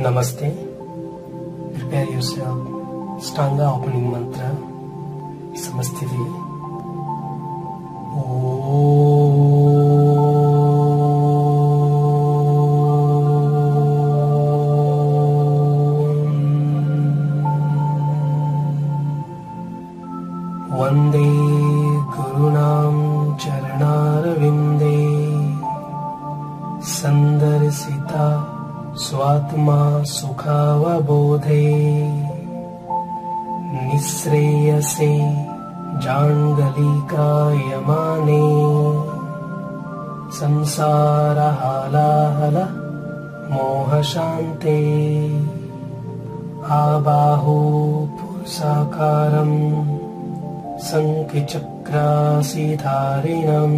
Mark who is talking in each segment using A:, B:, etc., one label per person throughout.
A: Namaste. Prepare yourself. Stanga opening mantra. Samastiti. Vande Gurunam Charanarvinde Sandarsita Swatma Sukhavabodhe Nisreyase Jangalika Yamane Samsara Halahala Mohashante Abahu Pursakaram Sankichakrasidharinam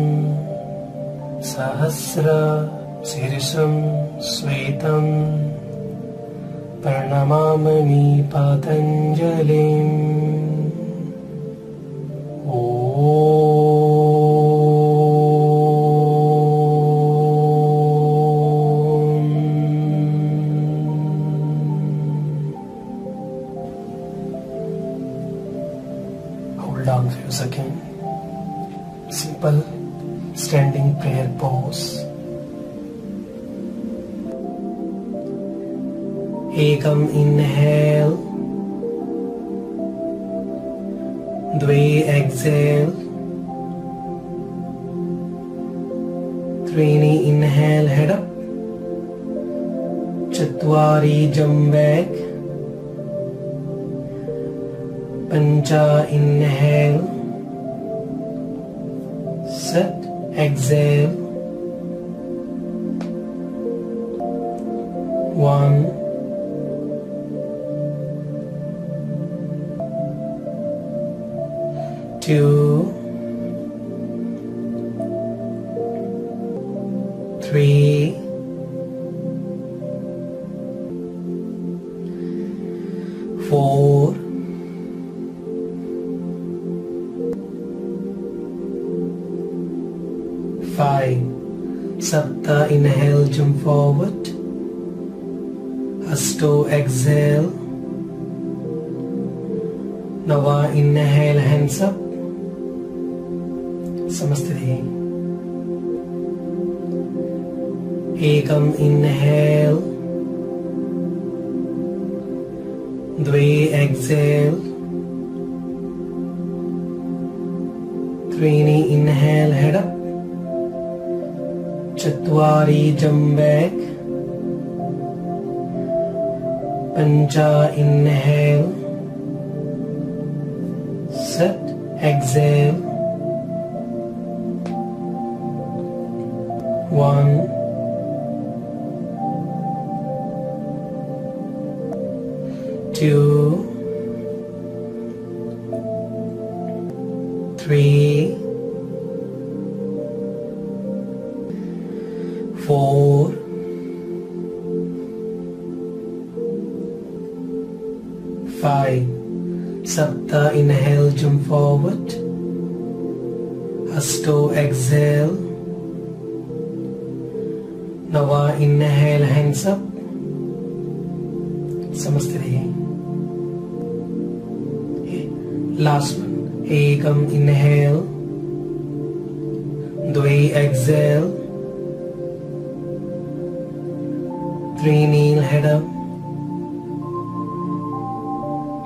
A: Sahasra Sirsam Svetam Pranamamami Patanjalim Hold on for a second. Simple standing prayer pose. Ekam inhale, dve exhale, trini inhale head up, chatwari jump back, pancha inhale, set, exhale, 1, 2, 3, 4, 5. Sapta inhale, jump forward. Asto exhale. Nava inhale, hands up. Samastiti. Ekam inhale, dve exhale, trini inhale head up, chatwari jump back, pancha inhale, set, exhale, 1, 2, 3, 4, 5. Sapta inhale, jump forward. Asto exhale. Nava inhale, hands up. Samastiti. Last one. Ekam inhale, dve exhale, trini head up,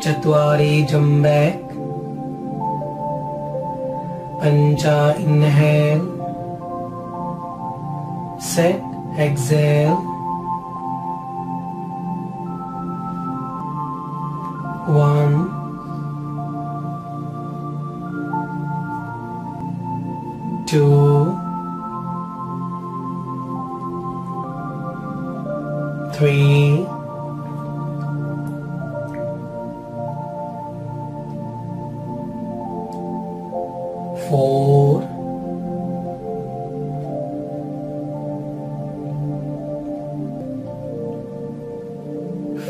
A: chatwari jump back, pancha inhale, set, exhale, 1, 2, 3, 4,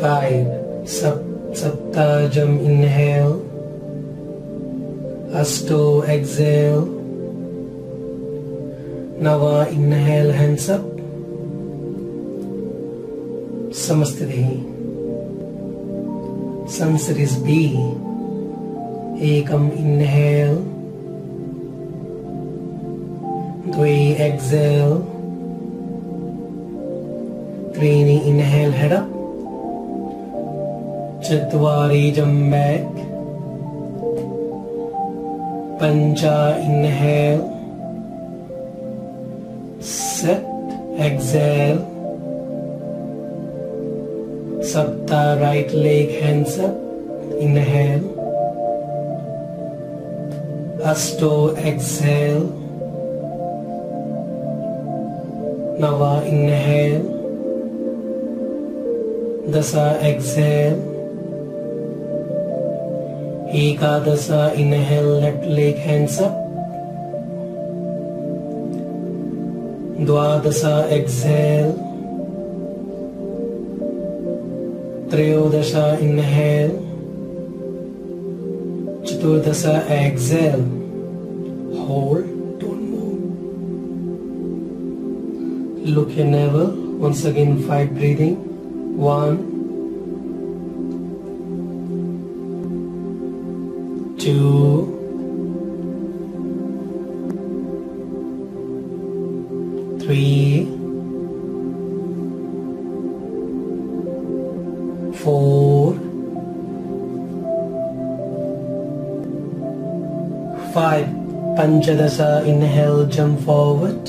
A: 5. Sapta jump inhale, Asto exhale, Nava inhale, hands up. समस्थितिः sunset is B. Ekam inhale, Dvi exhale, Trini inhale head up, Chatwari jump back, Pancha inhale, set, exhale, Sapta right leg hands up, inhale, Asto exhale, Nava inhale, Dasa exhale, Ekadasa inhale, left leg hands up, Dwadasa exhale, Trayodasha inhale, Chaturdasa exhale, hold, don't move. Look your navel, once again 5 breathing, 1, 2, 3, 4, 5. Panchadasa inhale, jump forward.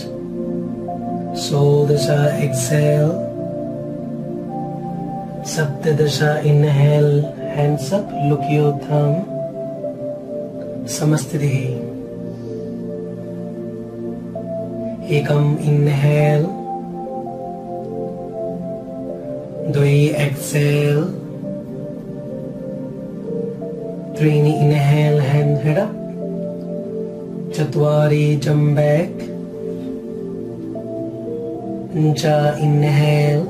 A: Sodasha exhale. Saptadasha inhale, hands up, look your thumb. Samastitihi. Ekam inhale, Dvi exhale, Trini inhale, hand head up, Chatwari jump back, Pancha inhale,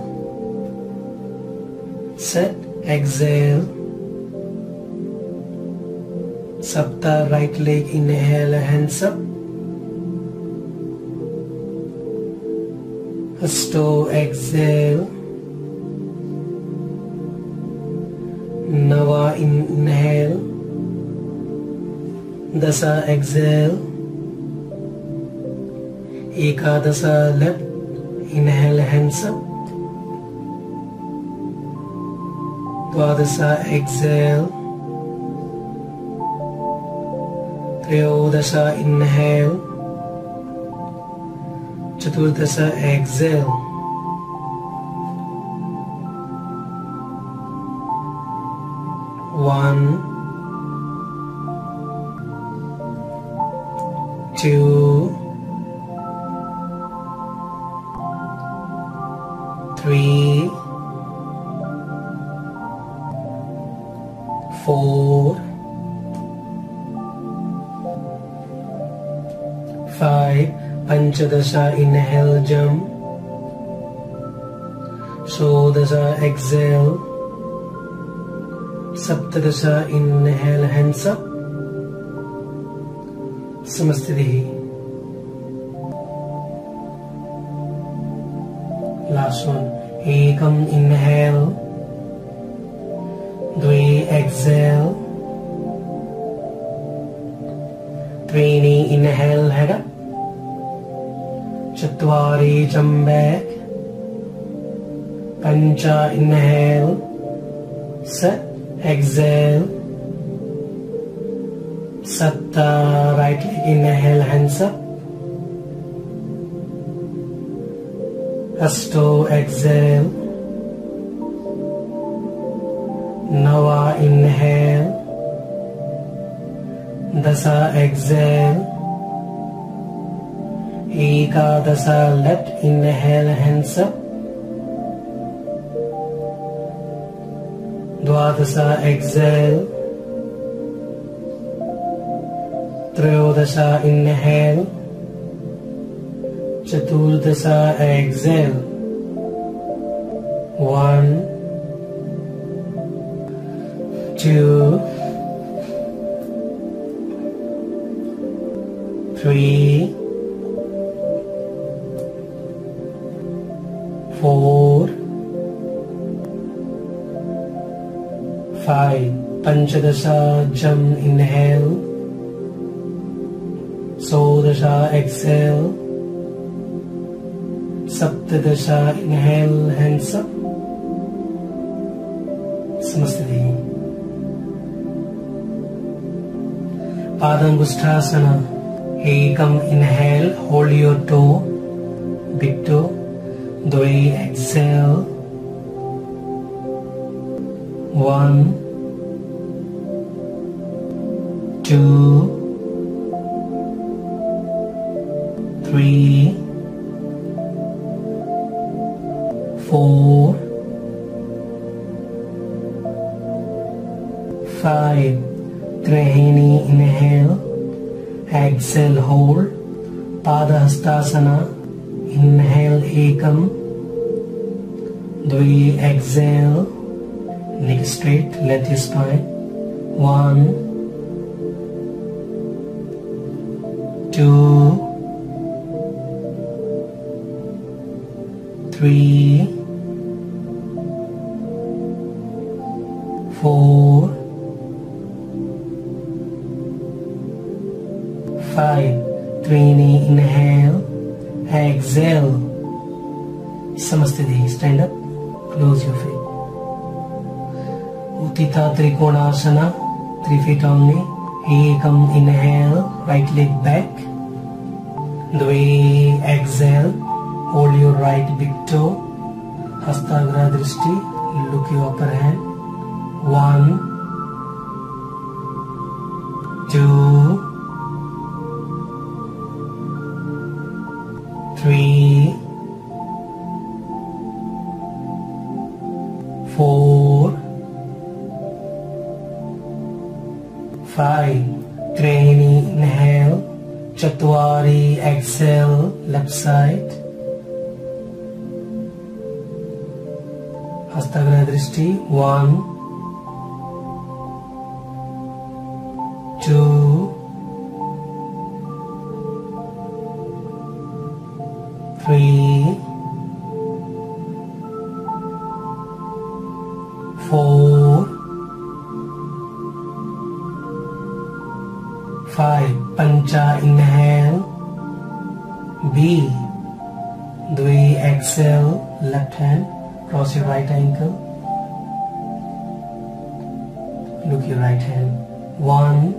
A: set, exhale, Sapta right leg inhale, hands up, Asto exhale, Nava inhale, Dasa exhale, Ekadasa left, inhale, hands up, Dwadasa exhale, Trayodasha inhale, Chaturdasa exhale, 1, 2, 3, 4, 5. Panchadasha inhale, jump. Shodasha exhale. Saptadasha inhale, hands up. Samastitihi. Last one. Ekam inhale, Dvi exhale, Trini inhale, head up, Chatwari jump back, Pancha inhale, set, exhale, Satta right leg inhale, hands up, Asto exhale, Nava inhale, Dasa exhale, Ekadasa left inhale, hands up, Dwadasa exhale, Trayodasha inhale, Chaturdasa exhale, 1, 2, 3, 4, 5. Panchadasha jam, inhale. Sodasha exhale. Saptadasha inhale, hands up. Samastiti. Padangusthasana. Ekam, inhale, hold your toe, big toe. Dve, exhale. 1, 2, 3, 4, 5. Trihini, inhale, exhale, hold. Padahastasana, inhale, ekam. Dve, exhale. Neck straight, length your spine. 1, 2, 3, 4, 5. Trihini, inhale, exhale. Samastiti. Stand up, close your feet. Uttita Trikonasana, 3 feet only. Ekam, inhale, right leg back. Dve, exhale, hold your right big toe. Hastagra Drishti, look your upper hand. 1, 2, 3, 4, 5. Trihini, inhale. Chatwari, exhale, left side. Hastagra Drishti. 1, 2, 3, 4, 5. Pancha, inhale, B. Dve, exhale, left hand, cross your right ankle. Look your right hand. 1,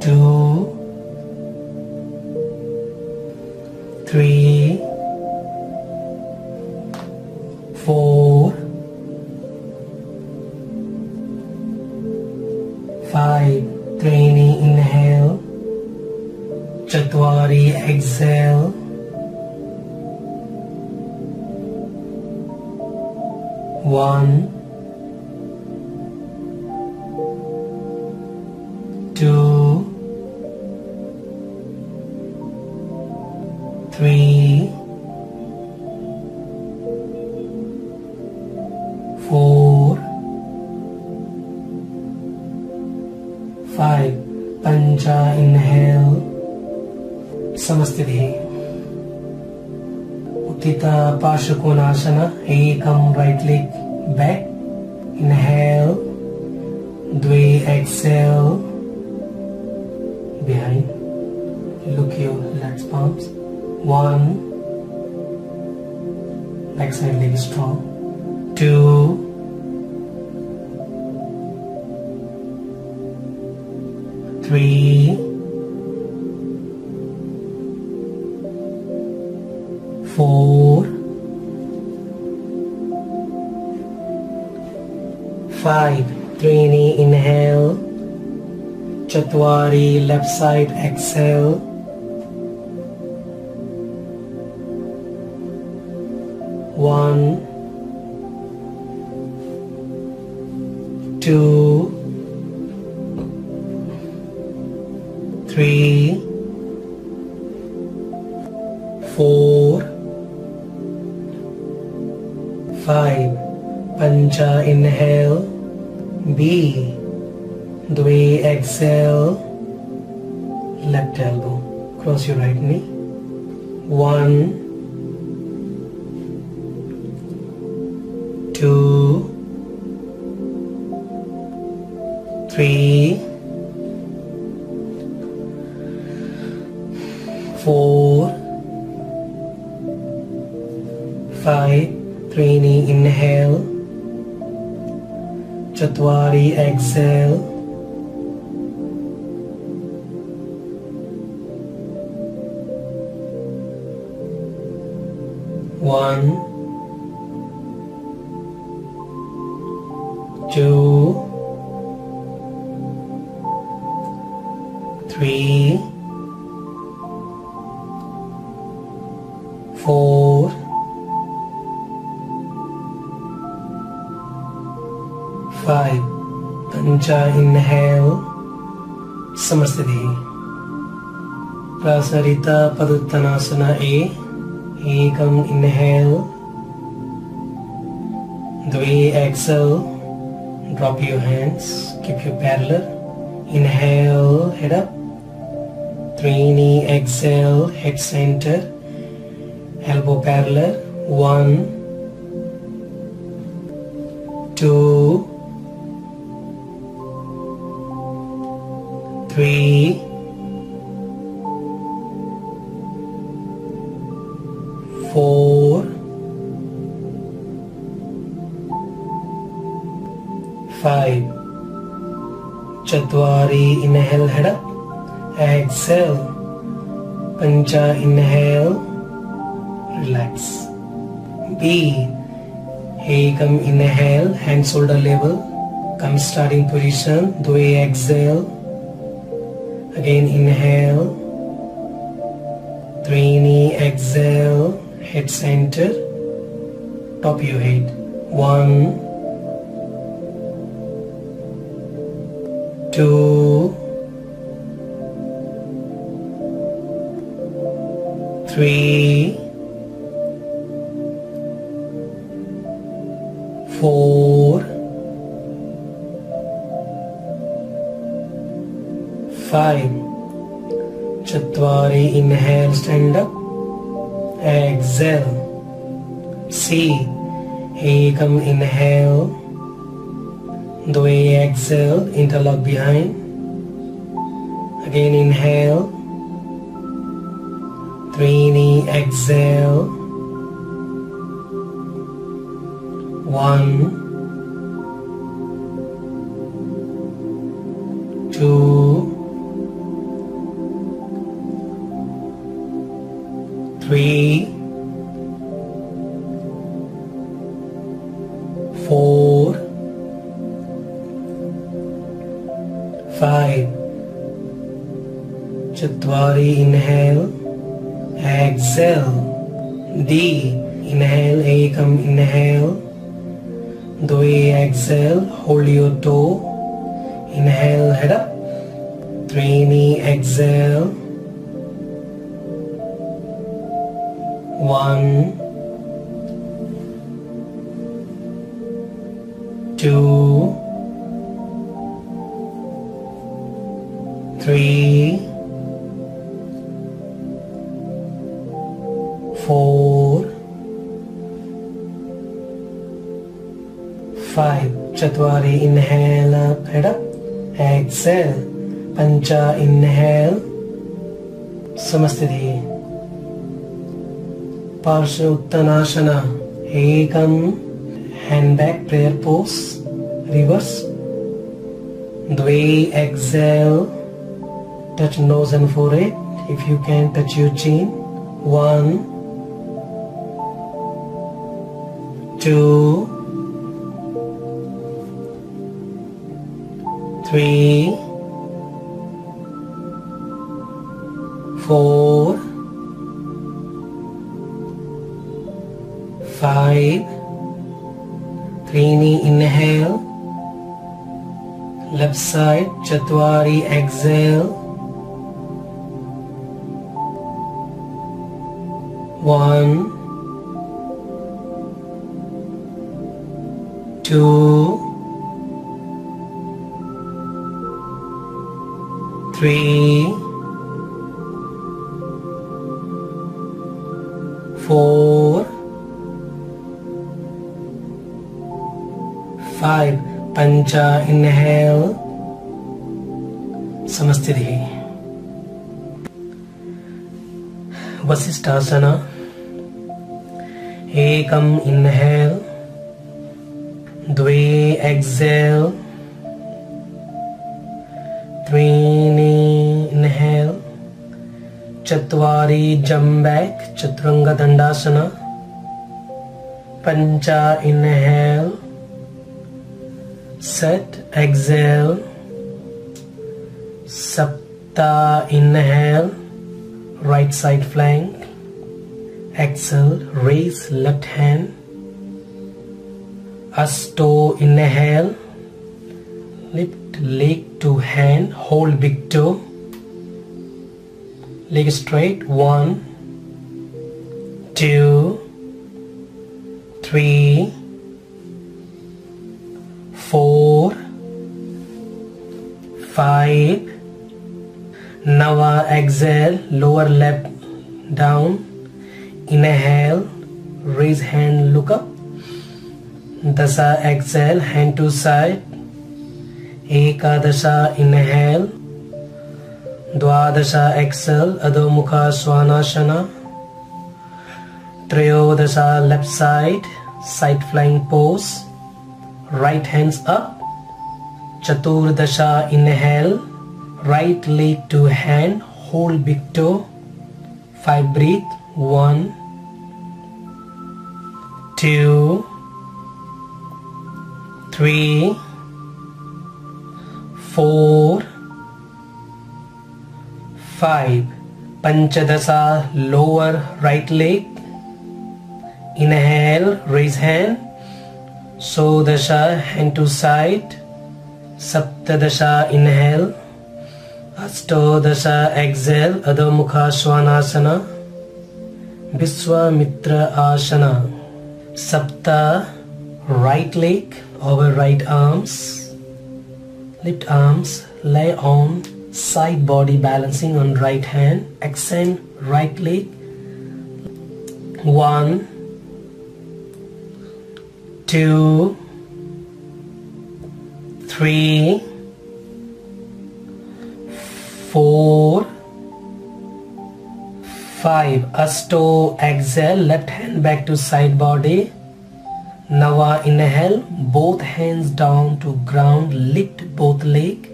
A: 2, 3, 4, 5. Trihini, inhale. Chatwari, exhale. 1, 2, 3, 4, 5. Pancha, inhale. Samastiti. Uttita Pashukonasana. Ekam, right leg back. Inhale. Dve, exhale. Behind. Look your legs palms. 1. Back side leg strong. 2. 3, 4, 5. Trihini, inhale. Chatwari, left side, exhale. 1, 2, 3, 4, 5. Pancha, inhale. B. Dve, exhale. Left elbow. Cross your right knee. 1, 2, 3, 4, 5. त्रीणि inhale, चत्वारि exhale, 1, 2, 3, 4, 5. Pancha inhale, Samasthiti. Prasarita Paduttanasana A. Ekam inhale, 2 exhale, drop your hands, keep your parallel. Inhale, head up. 3 exhale, head center, elbow parallel. 1, 2, 3, 4, 5. Chatwari inhale, head up. Exhale. Pancha inhale, relax. B. Ekam inhale, hand shoulder level. Come starting position. 2 exhale. Again inhale. 3 exhale, head center, top your head. 1, 2, 3, 4, 5. Chatwari inhale, stand up. Exhale. C. Ekam inhale, 2 exhale, interlock behind. Again inhale. 3 exhale. 1, 2, 3, 4, 5. Chatwari inhale, exhale. D. Inhale, Ekam inhale, 2 exhale, hold your toe. Inhale, head up. 3 exhale. 1, 2, 3, 4, 5. Chatwari inhale up, head up. Exhale. Pancha inhale, Samasthiti. Parsha Uttanasana. Ekam, hand back, prayer pose, reverse. 2 exhale, touch nose and forehead. If you can, touch your chin. 1, 2, 3, 4, 5. 3 inhale, left side. Chatwari exhale. 1, 2, 3, 4, 5. Pancha, inhale. Samasthiti. Vasishthasana. Ekam, inhale. Dve, exhale. Trini, inhale. Chatvari, jump back. Chaturanga Dandasana. Pancha, inhale. Set, exhale. Sapta, inhale. Right side flank. Exhale, raise left hand. Asto, inhale. Lift leg to hand. Hold big toe. Leg straight. 1, 2, 3, 4, 5. Now exhale, lower left down. Inhale, raise hand, look up. Dasa, exhale, hand to side. Ekadasha, inhale. Dwadasha, exhale, Adho Mukha Svanasana. Trayodasha, left side, side flying pose. Right hands up. Chaturdasha, inhale. Right leg to hand, hold big toe. 5, breathe. 1, 2, 3, 4, 5. Panchadasa, lower right leg. Inhale, raise hand. Sodasha, hand to side. Saptadasha, inhale. Astodasha, exhale, Adho Mukha Svanasana. Vishwamitra Asana. Sapta, right leg over right arms. Lift arms, lay on side body, balancing on right hand. Extend right leg. 1, 2, 3, 4, 5. Asto, exhale, left hand back to side body. Nava, inhale, both hands down to ground, lift both leg.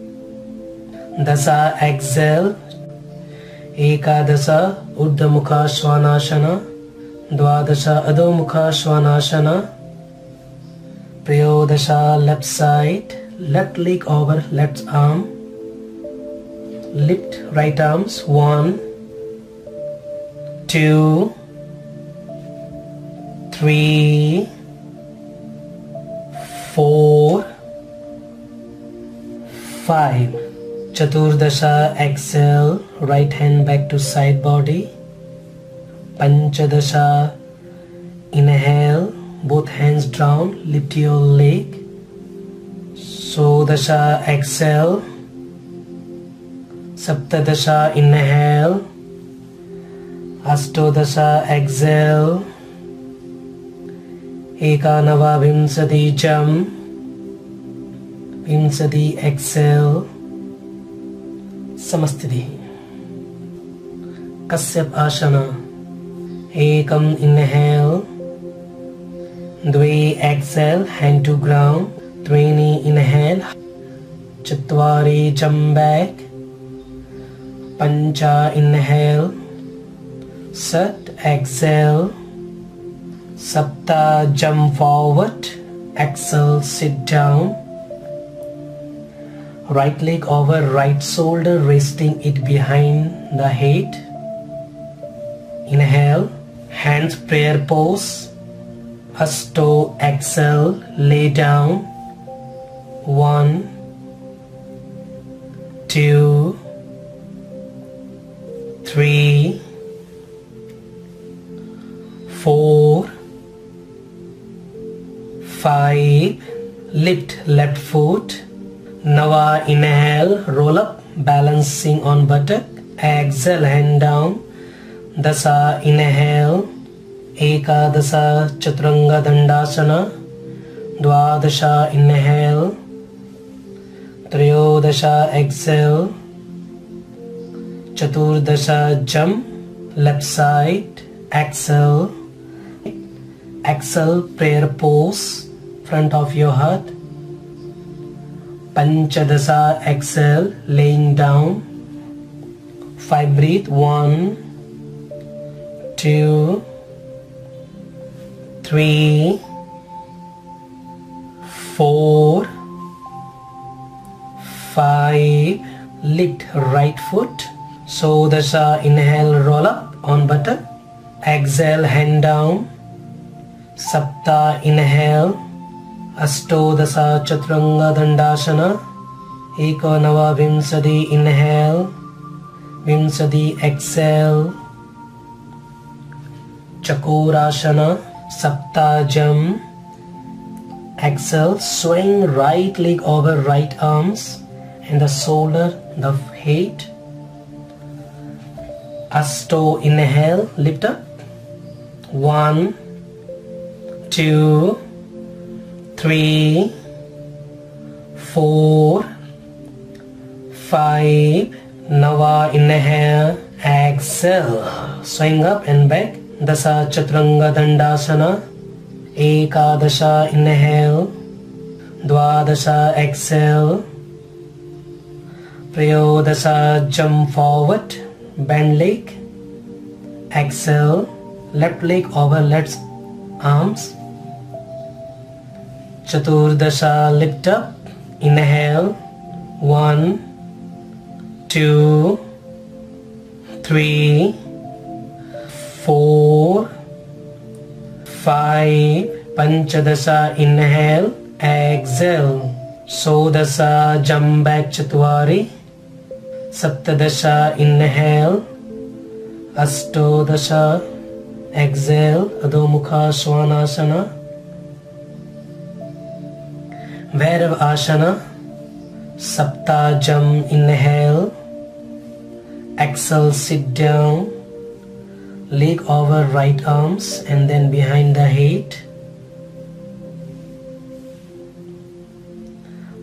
A: Dasa, exhale. Ekadasa, Urdhva Mukha Svanasana. Dwadasha, Adho Mukha Svanasana. Prayodasha, left side, left leg over left arm. Lift right arms. 1, 2, 3, 4, 5. Chaturdasha, exhale, right hand back to side body. Panchadasha, inhale, both hands down, lift your leg. Sodasha, exhale. Saptadasha, inhale. Astodasha, exhale. Ekanava, Vimsati, jump. Vimsati, exhale. Samasthiti. Kasyap Asana. Ekam, inhale. Dve, exhale, hand to ground. Trini, inhale. Chatvari, jump back. Pancha, inhale. Sat, exhale. Sapta, jump forward. Exhale, sit down. Right leg over right shoulder, resting it behind the head. Inhale, hands prayer pose. Asto, exhale, lay down. 1, 2, 3, 4, 5. Lift left foot. Nava, inhale, roll up, balancing on buttock. Exhale, hand down. Dasa, inhale. Ekadasa, Chaturanga Dandasana. Dwadasha inhale, Trayodasha exhale, Chaturdasha jump, left side, exhale, exhale, prayer pose, front of your heart. Panchadasha exhale, laying down. 5 breathe, 1, 2, 3, 4, 5. Lift right foot. Shodasha inhale, roll up on buttock. Exhale, hand down. Sapta inhale. Ashtodasha chaturanga dandasana. Eko nava vimsadi inhale. Vimsadi exhale. Chakurasana. Saptajam. Exhale, swing right leg over right arms and the shoulder, the head. Asto inhale, lift up. 1, 2, 3, 4, 5. Nava inhale, exhale, swing up and back. Dasa chaturanga dandasana. Ekadasha inhale, Dwadasha exhale, Trayodasha jump forward, bend leg, exhale, left leg over left arms. Chaturdasha lift up, inhale, 1, 2, 3, 4, 5. Panchadasha inhale, exhale. Shodasha jump back Chatwari. Saptadasha inhale. Ashtodasha exhale, Adho Mukha Svanasana. Vairav Asana. Saptajam inhale. Exhale, sit down. Leg over right arms and then behind the head.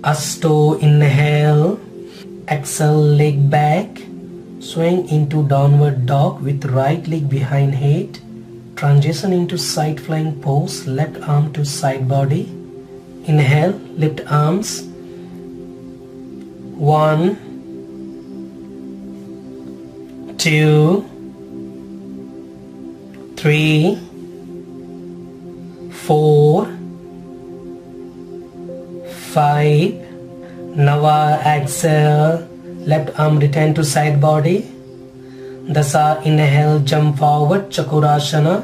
A: Asto inhale. Exhale, leg back. Swing into downward dog with right leg behind head. Transition into side flying pose, left arm to side body. Inhale, lift arms. 1, 2, 3, 4, 5. Nava exhale, left arm return to side body. Dasa inhale, jump forward, Chakurasana.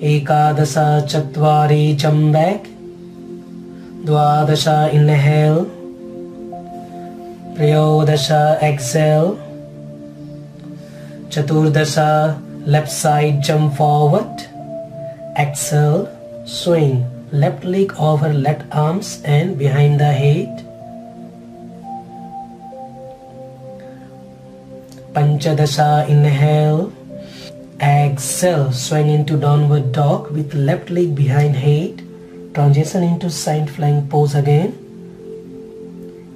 A: Ekadasha Chatwari jump back. Dwadasha inhale. Trayodasha exhale. Chaturdasha left side jump forward. Exhale, swing. Left leg over left arms and behind the head. Panchadasha inhale. Exhale, swing into downward dog with left leg behind head. Transition into side flying pose again.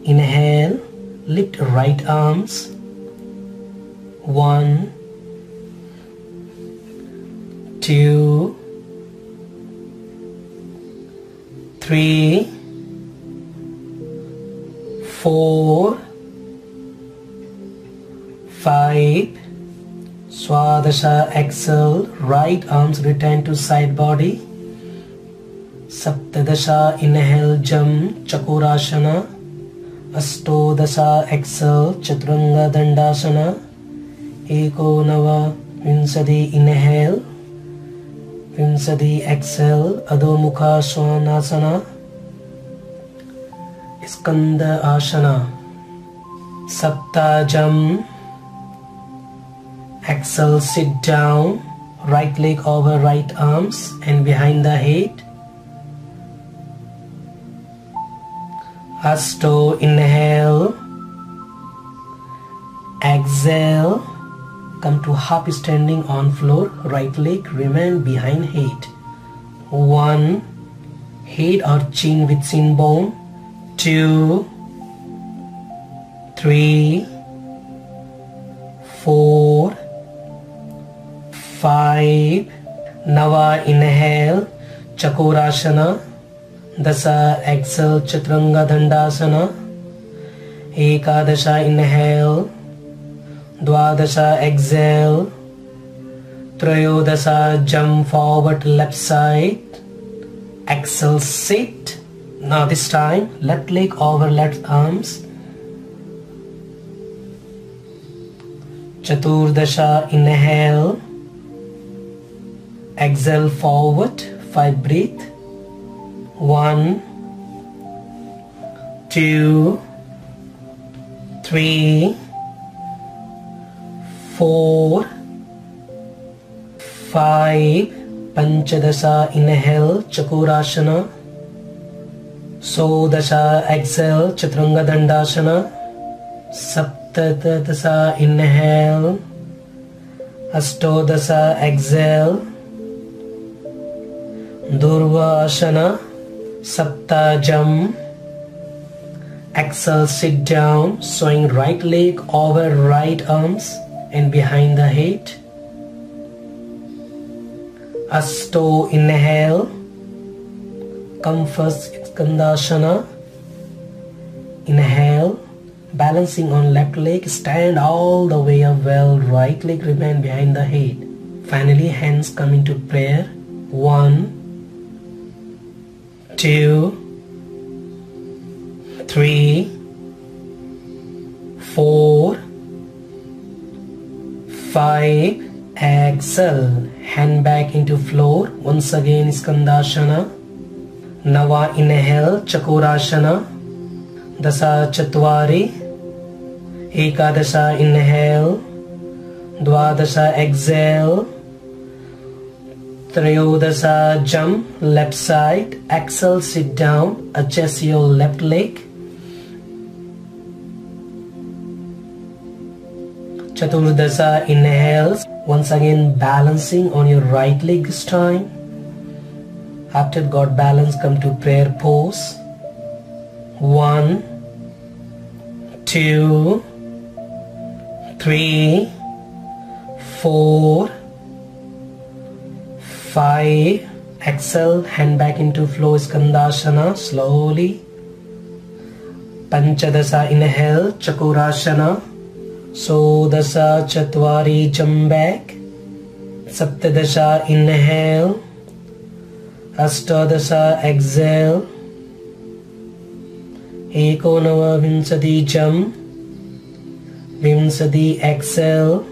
A: Inhale, lift right arms. 1, 2, 3, 4, 5. Swadasha exhale, right arms return to side body. Saptadasha inhale, jump, Chakurasana. Astodasha exhale, Chaturanga Dandasana. Eko Nava Vinsadi inhale. Vinsadi exhale, Adho Mukha Svanasana. Skanda Asana. Saptajam. Exhale, sit down. Right leg over right arms and behind the head. Asto inhale. Exhale. Come to half standing on floor. Right leg remain behind head. 1, head or chin with chin bone. 2, 3, 4, 5. Nava, inhale, Chakorasana. Dasa, exhale, Chaturanga Dandasana. Ekadasha, inhale. Dwadasha, exhale. Trayodasha, jump forward left side. Exhale, sit. Now this time, left leg over left arms. Chaturdasha, inhale. Exhale, forward. 5, breathe. 1, 2, 3, 4, 5. Panchadasha, inhale, Chakorasana. Sodasha, exhale, Chaturanga Dandasana. Saptadasha, inhale. Astodasha, exhale. Durvasana, Sapta, jump. Exhale, sit down, swing right leg over right arms and behind the head. Asto, inhale. Come first, Skandasana. Inhale, balancing on left leg, stand all the way up well, right leg remain behind the head. Finally, hands come into prayer. 1, 2, 3, 4, 5. Exhale, hand back into floor. Once again, Skandasana. Nava, inhale, Chakorasana. Dasa, Chatwari. Ekadasha, inhale. Dwadasha, exhale. Trayodasha, jump left side. Exhale, sit down. Adjust your left leg. Chaturdasha, inhale. Once again, balancing on your right leg this time. After got balance, come to prayer pose. 1, 2, 3, 4, 5. Exhale, hand back into flow, Skandasana, slowly. Panchadasha, inhale, Chakorasana. Sodasha, Chatwari, jump back. Saptadasha, inhale. Astadasha, exhale. Ekonava, Vinsati, jump. Vinsati, exhale.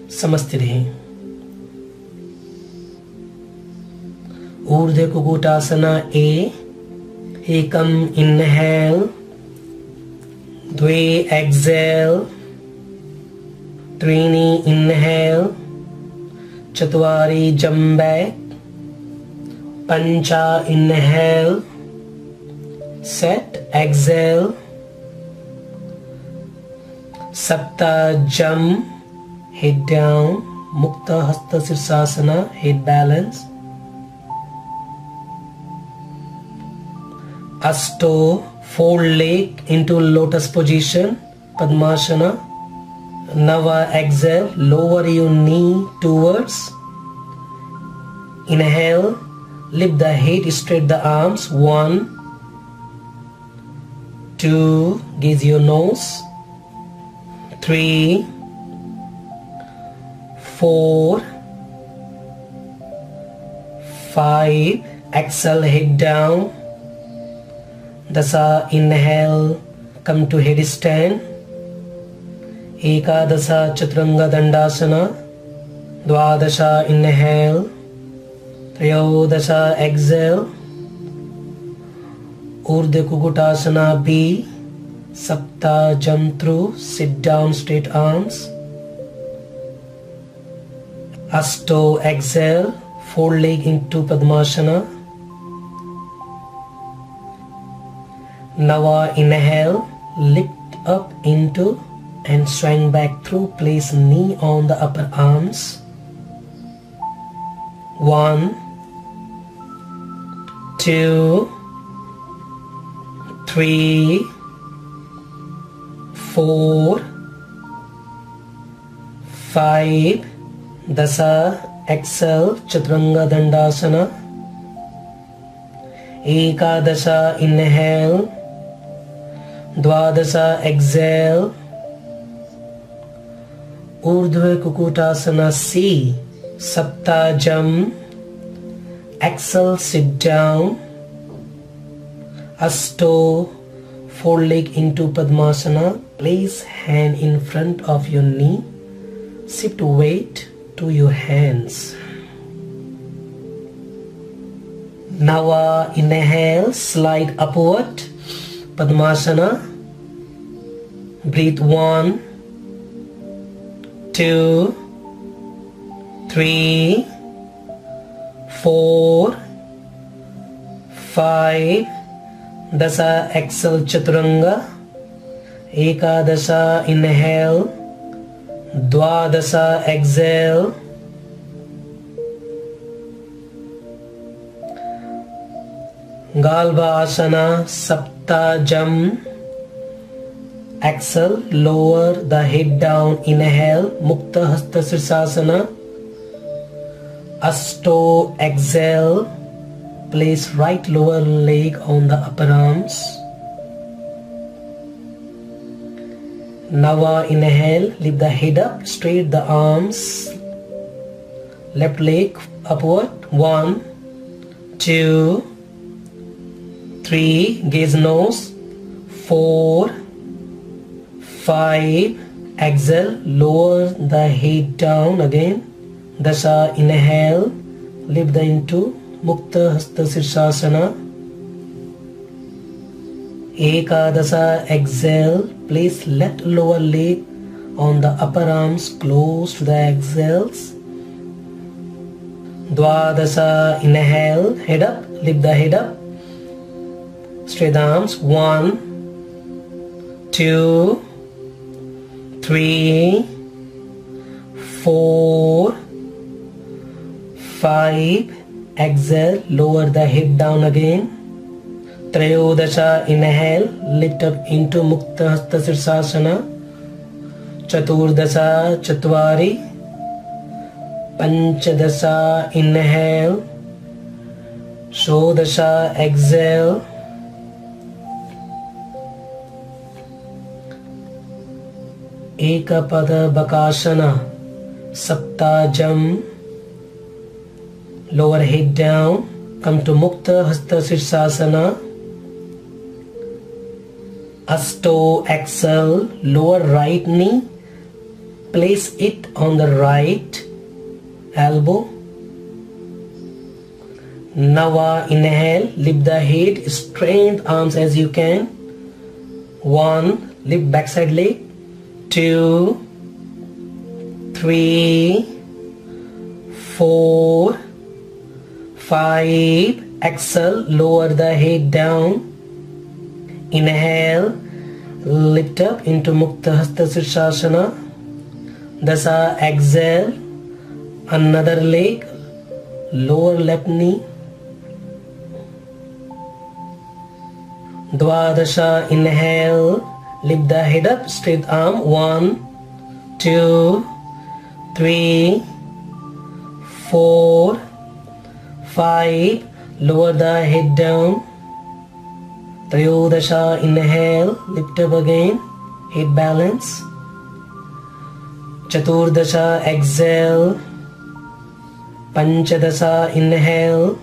A: Samastiti. Urdhva Kukutasana, A. Ekam, inhale. Dve, exhale. Trini, inhale. Chatwari, jump back. Pancha, inhale. Set, exhale. Sapta, jump. Head down. Mukta Hasta Sirsasana, head balance. Asto, fold leg into lotus position, Padmasana. Nava, exhale, lower your knee towards. Inhale, lift the head, straight the arms. 1, 2, gaze your nose. 3, 4, 5. Exhale, head down. Dasa, inhale, come to headstand. Ekadasha, Chaturanga Dandasana. Dwadasha, inhale. Trayodasha, exhale. Urdhva Kukutasana, B. Sapta, jump through, sit down, straight arms. Asto, exhale, fold leg into Padmasana. Nava, inhale, lift up into and swing back through, place knee on the upper arms. 1, 2, 3, 4, 5. Dasa. Exhale, Chaturanga Dandasana. Ekadasha, inhale. Dwadasa, exhale. Urdhva Kukutasana C. Saptajam. Exhale, sit down. Asto, foreleg into Padmasana. Place hand in front of your knee. Shift weight to your hands. Now inhale, slide upward, Padmasana. Breathe 1, 2, 3, 4, 5. Dasa. Exhale, Chaturanga. Ekadasha, inhale. Dwadasa, exhale. Galva Asana, Saptajam. Exhale, lower the head down, inhale. Mukta Hasta Sirsasana. Asto, exhale. Place right lower leg on the upper arms. Now inhale, lift the head up, straight the arms. Left leg upward. 1, 2, 3. Gaze nose. 4, 5. Exhale, lower the head down again. Dasa. Inhale, lift the into Mukta Hasta Sirsasana. Ekadasa. Exhale, place left lower leg on the upper arms close to the exhales. Dwadasa. Inhale, head up, lift the head up. Straight the arms. 1, 2, 3, 4, 5. Exhale, lower the head down again. Trayodasha. Inhale, lift up into Mukta Hasta Sirsasana. Chaturdasa. Chatvari. Panchadasa. Inhale. Shodasha. Exhale. Ekapada Bakasana. Saptajam. Lower head down. Come to Mukta Hasta Sirsasana. Asto. Exhale, lower right knee. Place it on the right elbow. Now inhale, lift the head, straighten arms as you can. 1, lift backside leg. 2, 3, 4, 5. Exhale, lower the head down. Inhale, lift up into Mukta Hasta Sirsasana. Dasa. Exhale, another leg, lower left knee. Dwadasha. Inhale, lift the head up, straight arm. 1, 2, 3, 4, 5. Lower the head down. Trayodasha. Inhale, lift up again, head balance. Chaturdasha. Exhale. Panchadasha. Inhale.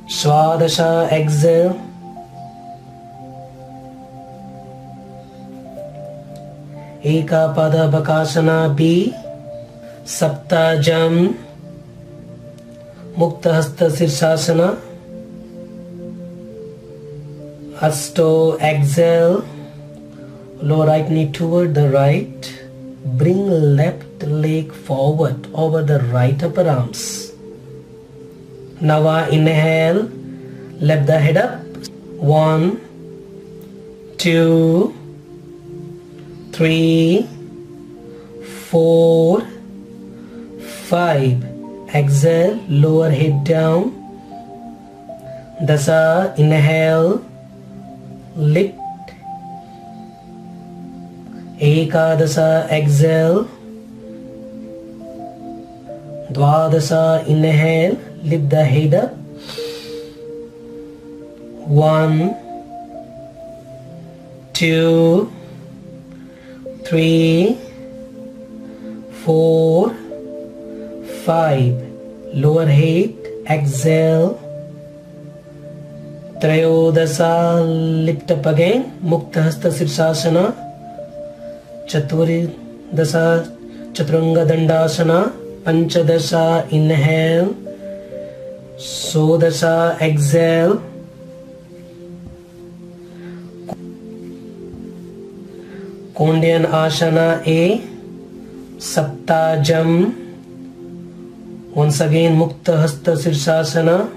A: Swadasha. Exhale. Ekapada Bakasana B. Saptajam. Mukta Hasta Sirsasana. Asto. Exhale, lower right knee toward the right. Bring left leg forward over the right upper arms. Now inhale, lift the head up. 1, 2, 3, 4, 5. Exhale, lower head down. Dasa, inhale, lift. Ekadasa, exhale. Dwadasa, inhale, lift the head up. 1, 2, 3, 4, 5. Lower head, exhale. Trayodasa, lift up again. Mukta Hasta Sirsasana. Chaturidasa, Chaturanga Dandasana. Panchadasa, inhale. Sodasa, exhale. Kondian Asana A. Saptajam. Once again, Mukta Hasta Sirsasana.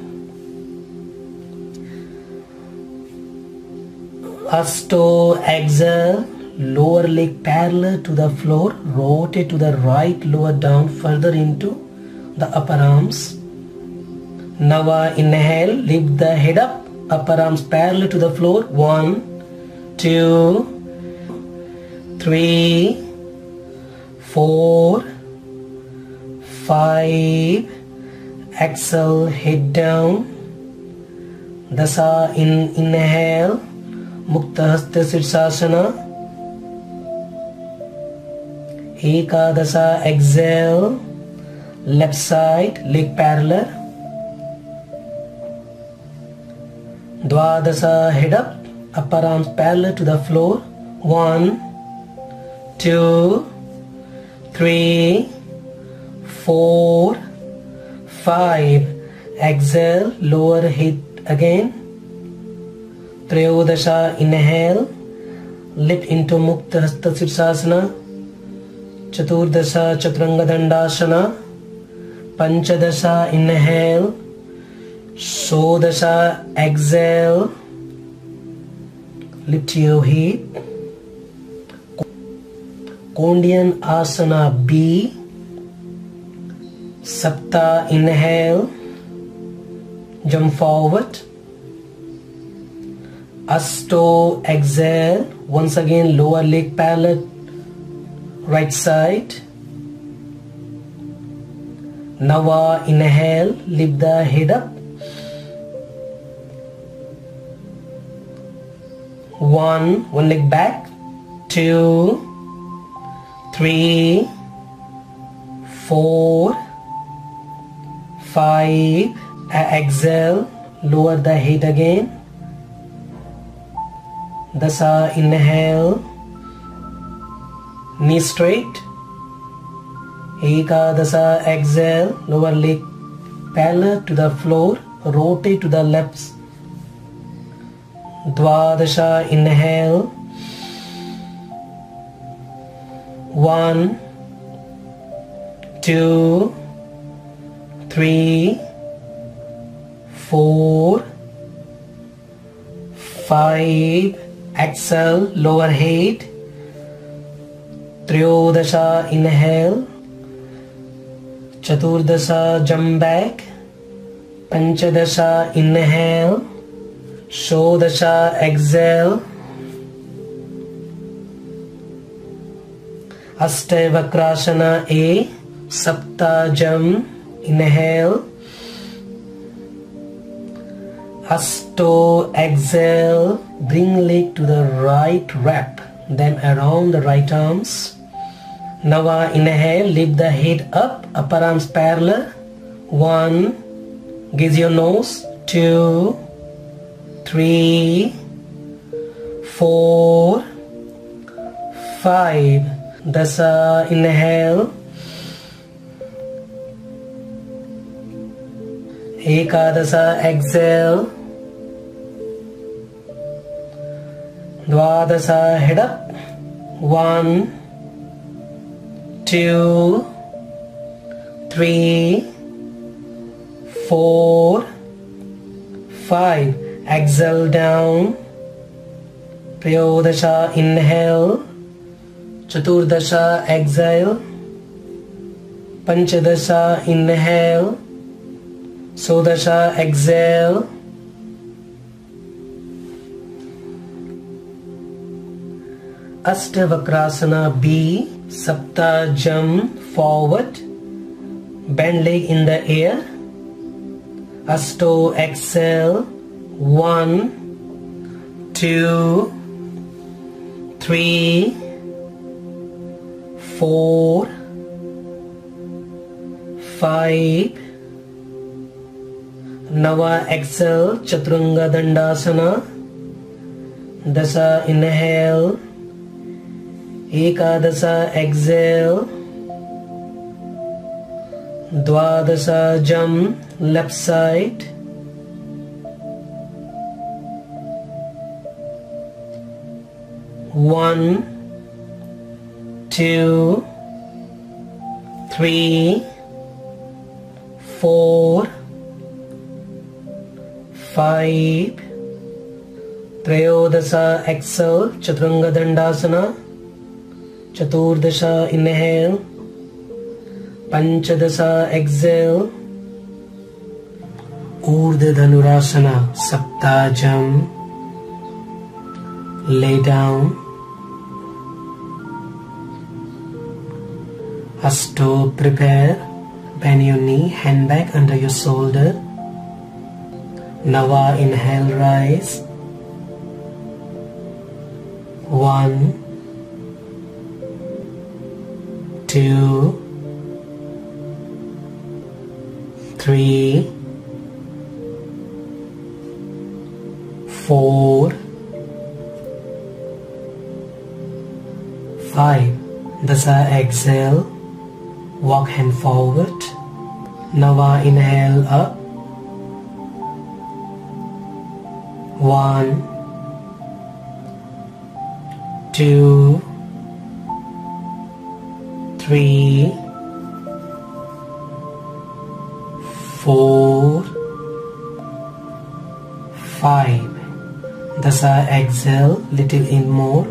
A: Asto, exhale. Lower leg parallel to the floor. Rotate to the right, lower down further into the upper arms. Nava, inhale. Lift the head up. Upper arms parallel to the floor. 1, 2, 3, 4, 5. Exhale, head down. Dasa, inhale. Mukta Hasta Sirsasana. Ekadasa, exhale. Left side, leg parallel. Dwadasa, head up. Upper arms parallel to the floor. 1, 2, 3, 4, 5. Exhale, lower head again. Trayodasha, inhale. Lift into Mukta Hasta Sirsasana. Chaturdasha, Chaturanga Dandasana. Panchadasha, inhale. Sodasha, exhale. Lift your head. Kondian Asana B. Sapta, inhale. Jump forward. Asto, exhale. Once again, lower leg parallel, right side. Nava, inhale. Lift the head up. 1 leg back. 2, 3, 4, 5. Exhale. Lower the head again. Dasa, inhale. Knee straight. Ekadasa, exhale. Lower leg parallel to the floor. Rotate to the left. Dwadasha, inhale. 1, 2, 3, 4, 5. Exhale, lower head. Trayodasha, inhale. Chaturdasha, jump back. Panchadasha, inhale. Shodasha, exhale. Astavakrasana A. Saptajam, inhale. Asto, exhale. Bring leg to the right, wrap them around the right arms. Nava, inhale. Lift the head up. Upper arms parallel. 1. Gaze your nose. 2, 3, 4, 5. Dasa, inhale. Ekadasa, exhale. Dwadasa, head up. 1, 2, 3, 4, 5. Exhale down. Trayodasha, inhale. Chaturdasha, exhale. Panchadasha, inhale. Sodasha, exhale. Ashtavakrasana B. Sapta jump forward. Bend leg in the air. Ashto exhale. 1, 2, 3, 4, 5. Nava exhale. Chaturanga Dandasana. Dasa inhale. Ekadasa exhale. Dwadasa jump left side. One, 2, 3, 4, 5. Trayodasa exhale. Chaturanga Dandasana. Chaturdasha inhale. Panchadasa exhale. Urdhva Dhanurasana. Saptajam. Lay down. Ashto prepare. Bend your knee, hand back under your shoulder. Nava inhale, rise. 1, 2, 3, 4, 5. Dasa exhale. Walk hand forward. Nava inhale up. 1, 2, 3, 4, 5. Dasa exhale. Little in more.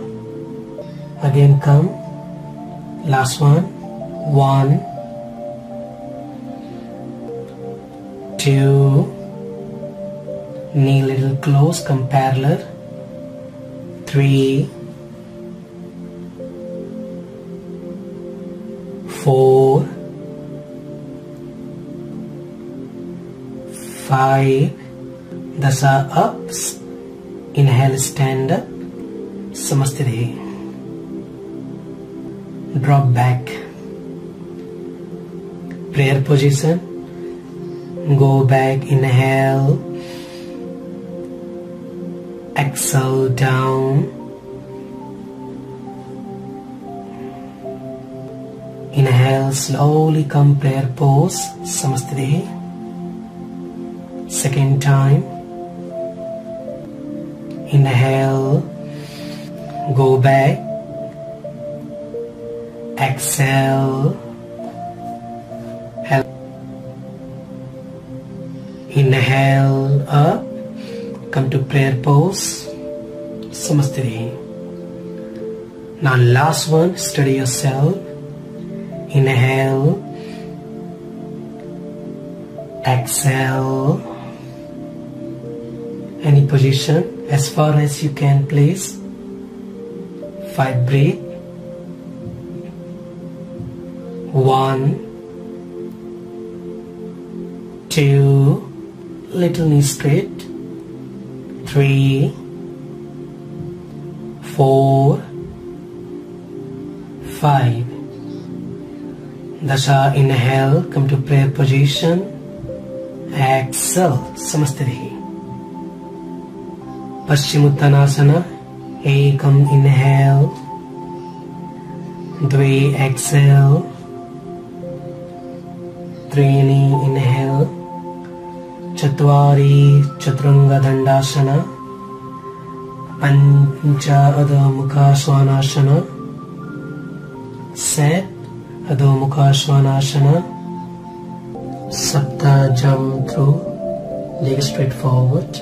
A: Again come. Last one. 1, 2. Knee little close. Come parallel. 3, 4, 5. Dasa ups. Inhale, stand up. Samastire. Drop back. Prayer position. Go back. Inhale. Exhale down. Inhale, slowly come prayer pose. Samastire. Second time. Inhale. Go back. Exhale. Inhale up. Come to prayer pose. Samastire. Now last one. Steady yourself. Inhale. Exhale. Any position as far as you can, please. 5 breathe. 1, 2. Little knee straight. 3, 4, 5. Dasha inhale. Come to prayer position. Exhale. Samastire. Paschimuttanasana. Ekam inhale. 2 exhale. 3 inhale. Chatvari Chaturanga Dandasana. Pancha Adho Mukha Svanasana. Set Adho Mukha Svanasana. Sapta jump through. Leg straight forward.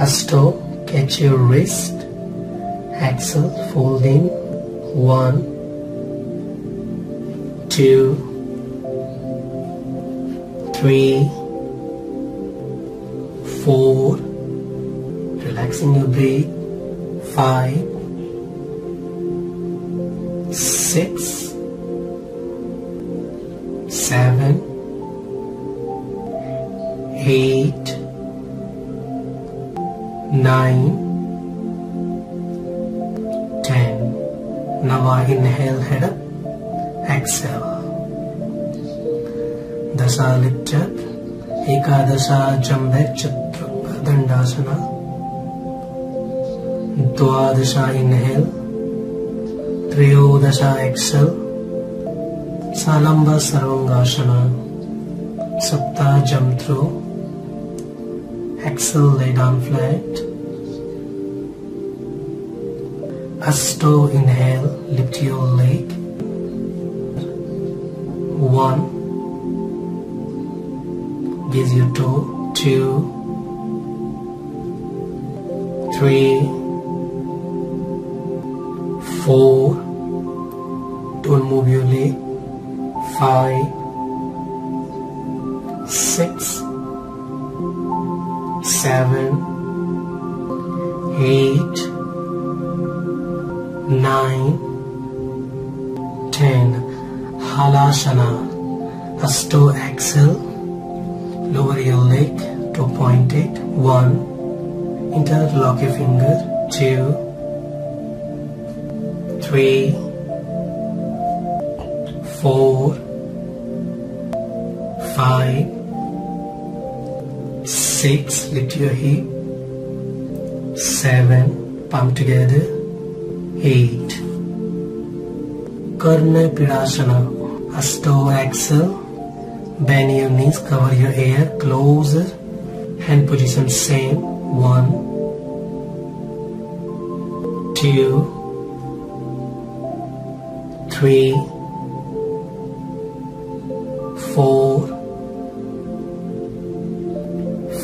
A: Ashto, catch your wrist. Exhale, fold in. 1, 2, 3, 4. Relaxing your breath. 5, 6, 7, 8, 9, 10. Now inhale, head up, exhale. Dasha lift up, Ekadasha jump back, Chaturanga Dandasana. Dwadasha inhale, Triyodasha exhale, Salamba Sarvangashana. Sapta jump through, exhale, lay down flat. Asto inhale, lift your leg. 1, gives you 2, 3, 4, don't move your leg. 5, 6, 7, 8, 9, 10. Halasana. Asto exhale. Lower your leg to point it. 1. Interlock your finger. 2, 3, 4, 5, 6. Lift your hip. 7. Palm together. 8. Karna Pidasana. Asto exhale. Bend your knees, cover your ear, closer. Hand position same. 1, 2, 3, 4,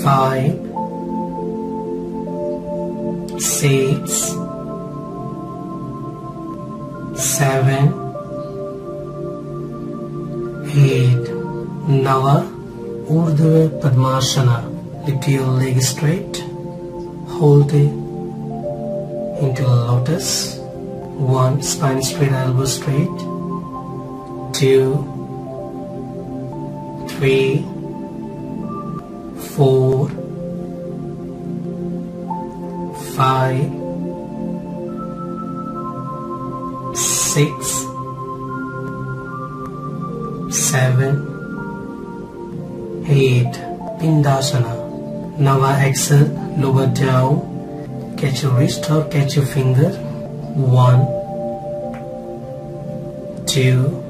A: 5, 6, 7, 8. Nava Urdhva Padmasana. Lift your leg straight. Hold it into lotus. 1. Spine straight, elbow straight. 2, 3, 4, 5, 6, 7, 8. Pindasana. Nava exhale, lower down. Catch your wrist or catch your finger. 1, 2,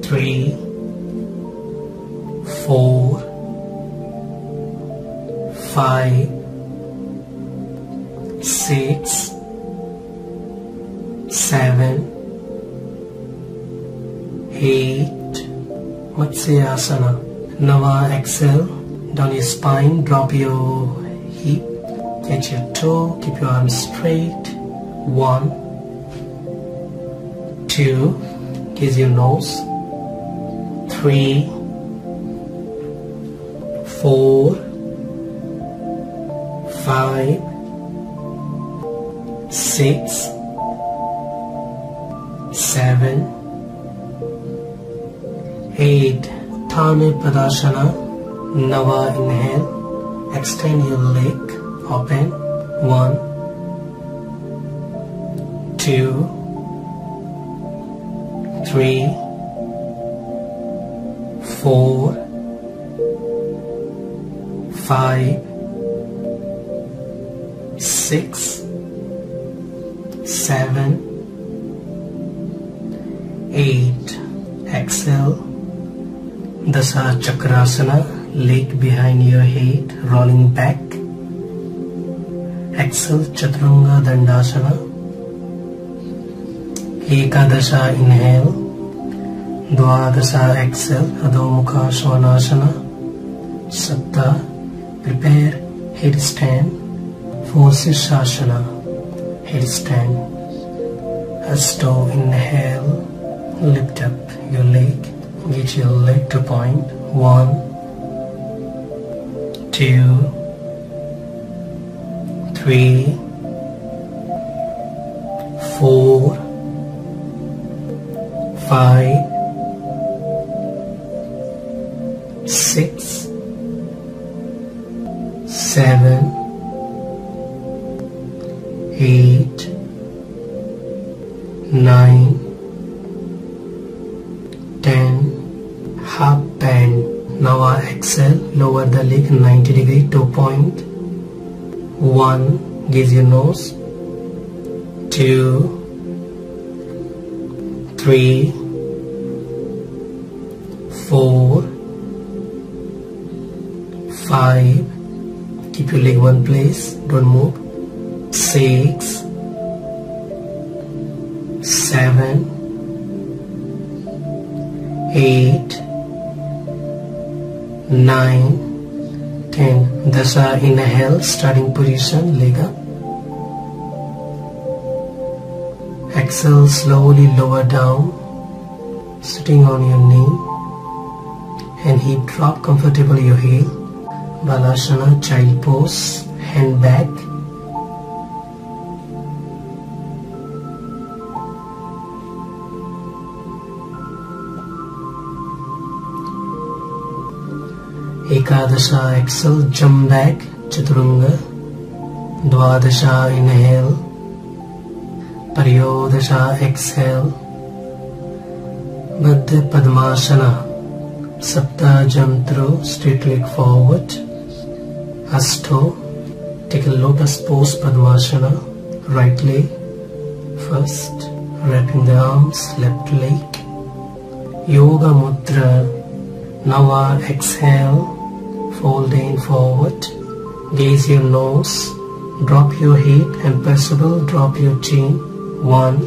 A: 3, 4, 5, 6, 7, 8. Matsyasana. Nava exhale, down your spine, drop your hip, catch your toe, keep your arms straight. 1, 2, kiss your nose. 3, 4, 5, 6, 7, 8. Thane Padasana. Nava inhale. Extend your leg. Open. 1, 2, 3, 4, 5, 6, 7, 8. Exhale. Dasa Chakrasana. Leg behind your head, rolling back. Exhale, Chaturanga Dandasana. Ekadasha inhale. Dwadasha exhale, Adho Mukha Svanasana. Sapta, prepare, headstand. For Sirsasana, headstand. Asto inhale, lift up your leg. Get your leg to point. 1, 2, 3, 4, 5, 6, 7, 8, 9, 10. Half bend. Now exhale, lower the leg 90 degree, 2 point. 1, gaze your nose. 2, 3, 4, 5. Keep your leg one place, don't move. 6, 7, 8, 9, 10. Dasha inhale, starting position, leg up. Exhale, slowly lower down, sitting on your knee, and hip drop comfortably your heel. Balasana, child pose, hand back. Ekadasha, exhale, jump back, Chaturanga. Dwadasha, inhale. Paryodasha, exhale. Baddha Padmasana. Sapta, jump through, straight leg forward. Asto, take a lotus pose, Padmasana. Right leg first, wrapping the arms, left leg. Yoga Mudra. Now exhale, folding forward. Gaze your nose, drop your head, and possible drop your chin. 1,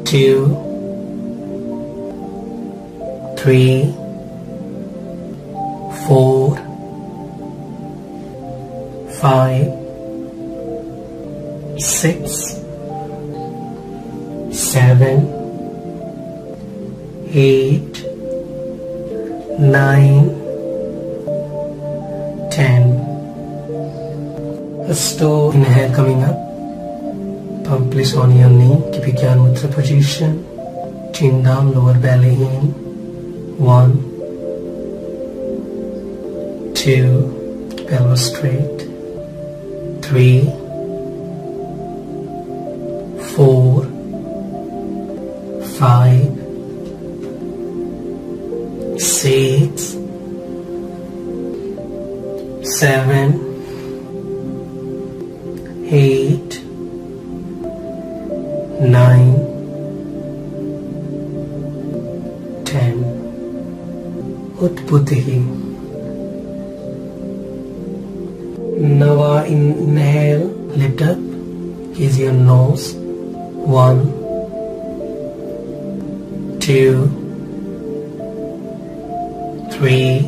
A: 2, 3, 4, 5, 6, 7, 8, 9, 10. Asto, inhale coming up. Palm place on your knee. Keep your Gyan Mudra position. Chin down, lower belly in. 1, 2, pelvis straight. 3, 4, 5, 6, 7, 8, 9, 10. Utputtihi. Now inhale, lift up, gaze your nose. 1, 2, 3,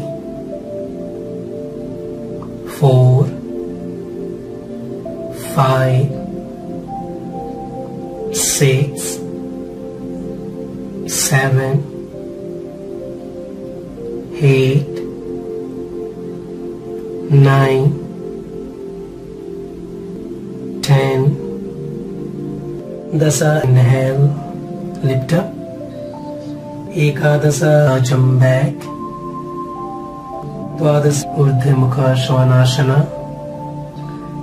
A: 4, 5, 6, 7, 8, 9, 10. Dasa, inhale, lift up. Ekadasa, jump back. Dwadasa, Urdhva Mukha Svanasana.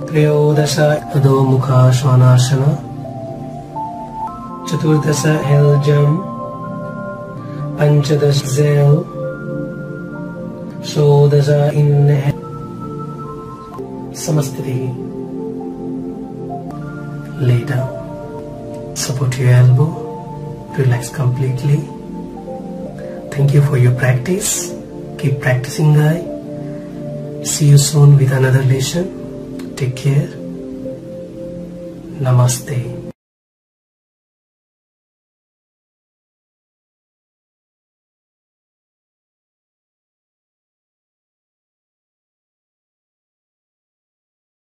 A: Trayodasha, Adho Mukha Svanasana. Chaturdasha, hell jump. Panchadasha, exhale. Shodasha, inhale. Samastiti. Lay down. Support your elbow. Relax completely. Thank you for your practice. Keep practicing, guys. See you soon with another lesson. Take care. Namaste.